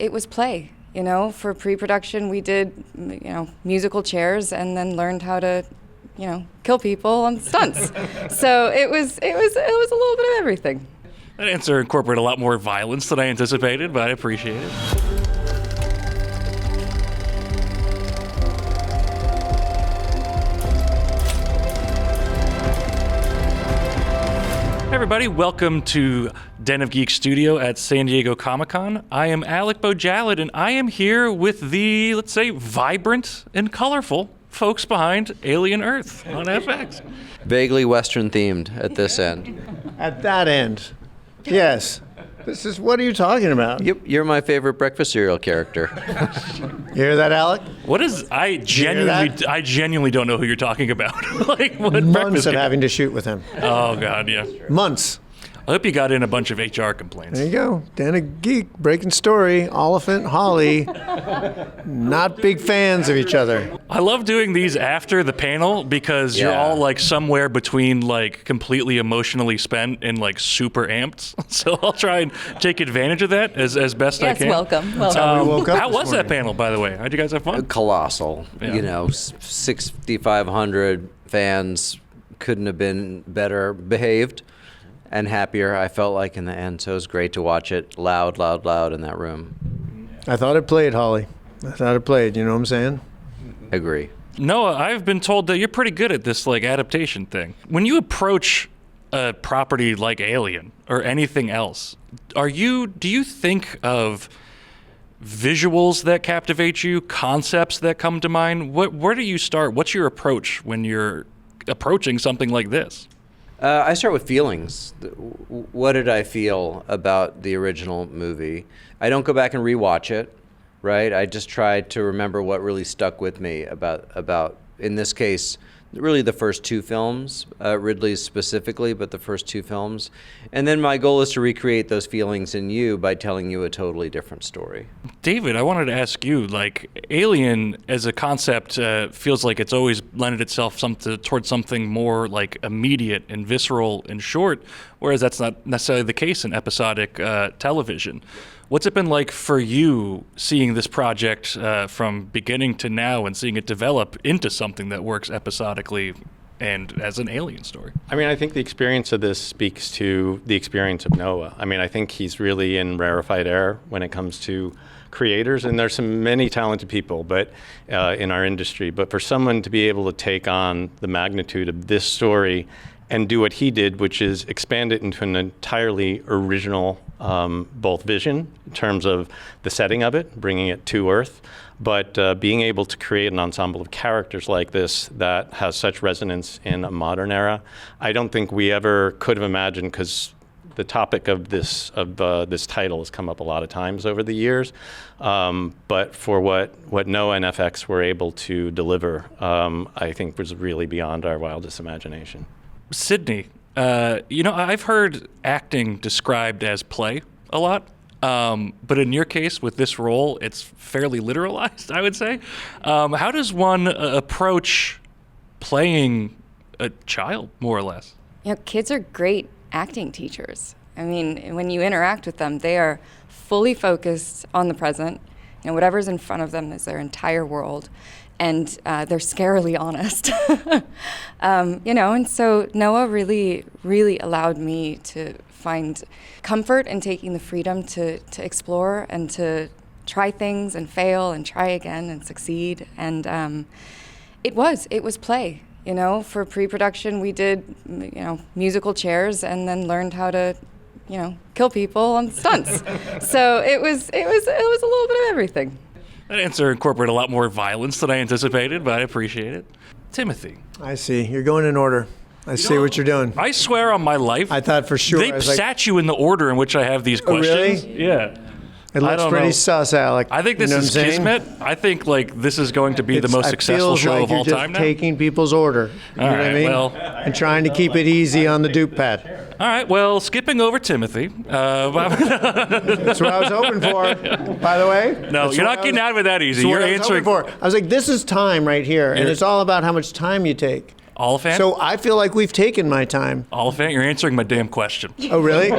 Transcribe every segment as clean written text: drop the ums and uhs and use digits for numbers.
it was play. For pre-production, we did, musical chairs and then learned how to, kill people on stunts. So it was a little bit of everything. That answer incorporated a lot more violence than I anticipated, but I appreciate it. Hey everybody, welcome to Den of Geek Studio at San Diego Comic-Con. I am Alec Bojalad, and I am here with the, let's say, vibrant and colorful folks behind Alien Earth on FX. Vaguely Western themed at this end. At that end, yes. What are you talking about? You're my favorite breakfast cereal character. You hear that, Alec? What is? I genuinely don't know who you're talking about. Like what? Months of having to shoot with him. Oh God, yeah. Months. I hope you got in a bunch of HR complaints. There you go. Den of Geek, breaking story, Olyphant, Hawley. Not big fans of each other. I love doing these after the panel because you're all like somewhere between like completely emotionally spent and like super amped. So I'll try and take advantage of that as best I can. Yes, welcome. How we woke up How this was morning. that panel, by the way? How'd you guys have fun? Colossal. Yeah. 6,500 fans couldn't have been better behaved and happier, I felt like, in the end. So it was great to watch it loud in that room. I thought it played, Holly. I thought it played, you know what I'm saying? Agree. Noah, I've been told that you're pretty good at this like adaptation thing. When you approach a property like Alien or anything else, do you think of visuals that captivate you, concepts that come to mind? Where do you start? What's your approach when you're approaching something like this? I start with feelings. What did I feel about the original movie? I don't go back and rewatch it, right? I just try to remember what really stuck with me about in this case, really the first two films, Ridley's specifically, but the first two films. And then my goal is to recreate those feelings in you by telling you a totally different story. David, I wanted to ask you, like, Alien as a concept feels like it's always lended itself towards something more like immediate and visceral and short, whereas that's not necessarily the case in episodic television. What's it been like for you seeing this project from beginning to now and seeing it develop into something that works episodically and as an Alien story? I mean, I think the experience of this speaks to the experience of Noah. I mean, I think he's really in rarefied air when it comes to creators, and there's many talented people but in our industry. But for someone to be able to take on the magnitude of this story and do what he did, which is expand it into an entirely original both vision in terms of the setting of it, bringing it to Earth, but being able to create an ensemble of characters like this that has such resonance in a modern era. I don't think we ever could have imagined, because the topic of this title has come up a lot of times over the years, but for what Noah and FX were able to deliver, I think was really beyond our wildest imagination. Sydney, I've heard acting described as play a lot, but in your case, with this role, it's fairly literalized, I would say. How does one approach playing a child, more or less? Kids are great acting teachers. I mean, when you interact with them, they are fully focused on the present. Whatever's in front of them is their entire world. And they're scarily honest, and so Noah really, really allowed me to find comfort in taking the freedom to explore and to try things and fail and try again and succeed. And it was play. For pre-production, we did, musical chairs and then learned how to, kill people on stunts. So it was a little bit of everything. That answer incorporated a lot more violence than I anticipated, but I appreciate it. Timothy. I see. You're going in order. I see what you're doing. I swear on my life. I thought for sure. They sat you in the order in which I have these questions. Really? Yeah. It looks pretty sus, Alec. I think this is kismet. I think this is going to be the most successful show of all time now. You're just taking people's order. You know what I mean? Well, and trying to keep it easy on the dupe pad. All right, well, skipping over Timothy. That's what I was hoping for, by the way. No, you're not getting out of it that easy. You're answering. I was like, this is time right here, and it's all about how much time you take. Olyphant? So I feel like we've taken my time. Olyphant, you're answering my damn question. Oh, really?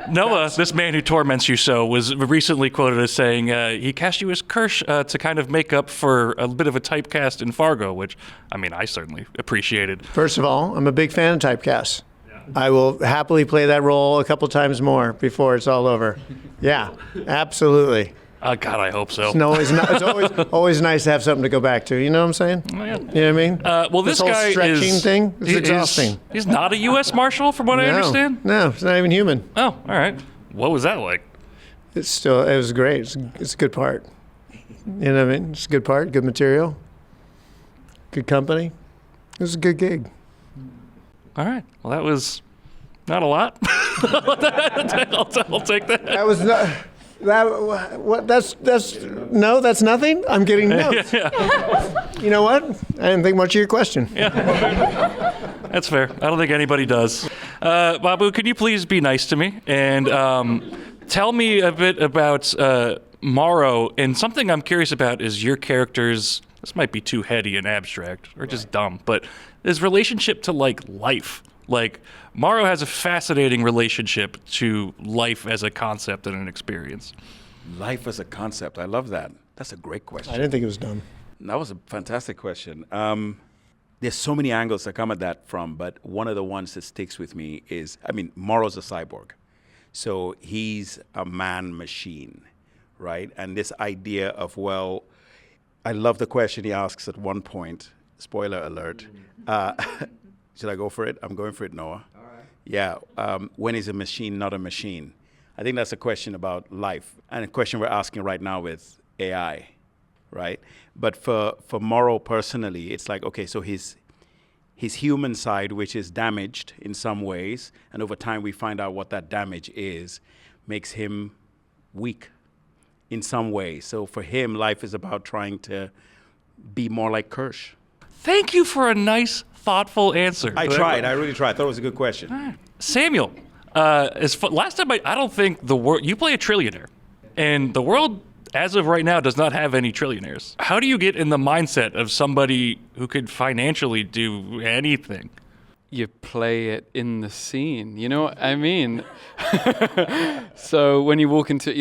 Noah, this man who torments you so, was recently quoted as saying he cast you as Kirsch to kind of make up for a bit of a typecast in Fargo, which, I mean, I certainly appreciated. First of all, I'm a big fan of typecasts. I will happily play that role a couple times more before it's all over. Yeah, absolutely. God, I hope so. It's always nice to have something to go back to. You know what I'm saying? Oh, yeah. You know what I mean? Well, this whole guy stretching thing is exhausting. He's not a U.S. Marshal, from what I understand? No, it's not even human. Oh, all right. What was that like? It was great. It's a good part. You know what I mean? It's a good part, good material, good company. It was a good gig. All right. Well, that was not a lot. I'll take that. That was not. That's nothing. I'm getting notes. You know what? I didn't think much of your question. Yeah. That's fair. I don't think anybody does. Babou, could you please be nice to me and tell me a bit about Morrow? And something I'm curious about is your character's, this might be too heady and abstract or just dumb, but his relationship to life. Like, Morrow has a fascinating relationship to life as a concept and an experience. Life as a concept. I love that. That's a great question. I didn't think it was dumb. That was a fantastic question. There's so many angles that come at that from, but one of the ones that sticks with me is, Morrow's a cyborg. So he's a man-machine, right? And this idea of, I love the question he asks at one point. Spoiler alert. Should I go for it? I'm going for it, Noah. All right. Yeah. When is a machine not a machine? I think that's a question about life and a question we're asking right now with AI, right? But for Morrow personally, it's like, okay, so his human side, which is damaged in some ways, and over time we find out what that damage is, makes him weak in some way. So for him, life is about trying to be more like Kirsch. Thank you for a nice, thoughtful answer. I tried. I really tried. I thought it was a good question. Samuel, last time I don't think the world, you play a trillionaire, and the world, as of right now, does not have any trillionaires. How do you get in the mindset of somebody who could financially do anything? You play it in the scene, you know what I mean? So when you walk into,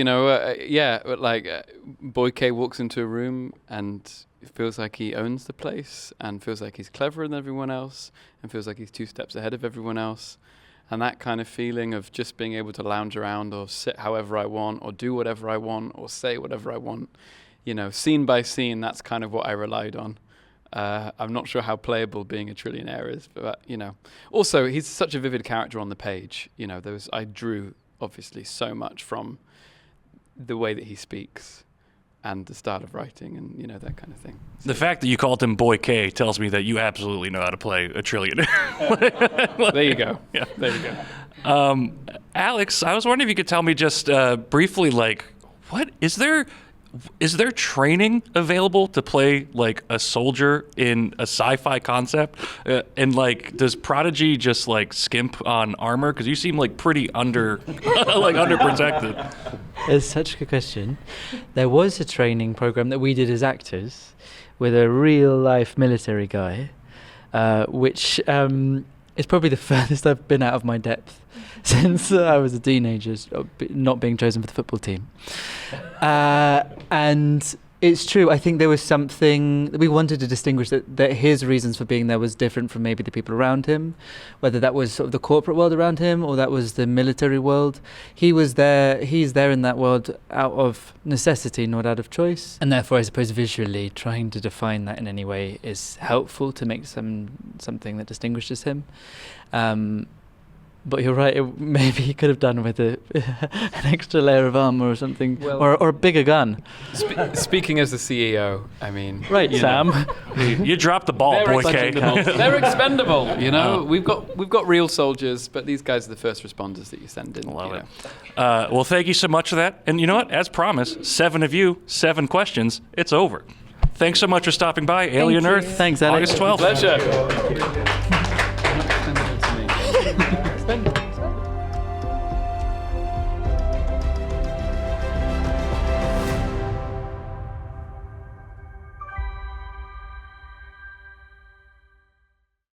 Boy K walks into a room and feels like he owns the place and feels like he's cleverer than everyone else and feels like he's 2 steps ahead of everyone else. And that kind of feeling of just being able to lounge around or sit however I want or do whatever I want or say whatever I want, scene by scene, that's kind of what I relied on. I'm not sure how playable being a trillionaire is, but, Also, he's such a vivid character on the page. I drew, obviously, so much from the way that he speaks and the style of writing and, that kind of thing. So the fact that you called him Boy K tells me that you absolutely know how to play a trillionaire. There you go. Yeah. There you go. Alex, I was wondering if you could tell me just briefly, what is there training available to play like a soldier in a sci-fi concept? And does Prodigy just skimp on armor? Because you seem pretty underprotected. It's such a good question. There was a training program that we did as actors with a real life military guy, which is probably the furthest I've been out of my depth since I was a teenager, not being chosen for the football team. And it's true, I think there was something, we wanted to distinguish that his reasons for being there was different from maybe the people around him, whether that was sort of the corporate world around him or that was the military world. He's there in that world out of necessity, not out of choice. And therefore, I suppose visually, trying to define that in any way is helpful to make something that distinguishes him. But you're right, maybe he could have done with an extra layer of armor or something, or a bigger gun. Speaking as the CEO, Right, Sam. You dropped the ball, Boy K. They're expendable, We've got real soldiers, but these guys are the first responders that you send in. Love it. Well, thank you so much for that. And you know what? As promised, 7 of you, 7 questions. It's over. Thanks so much for stopping by, Alien Earth. Thanks, Alex. August 12th. Pleasure.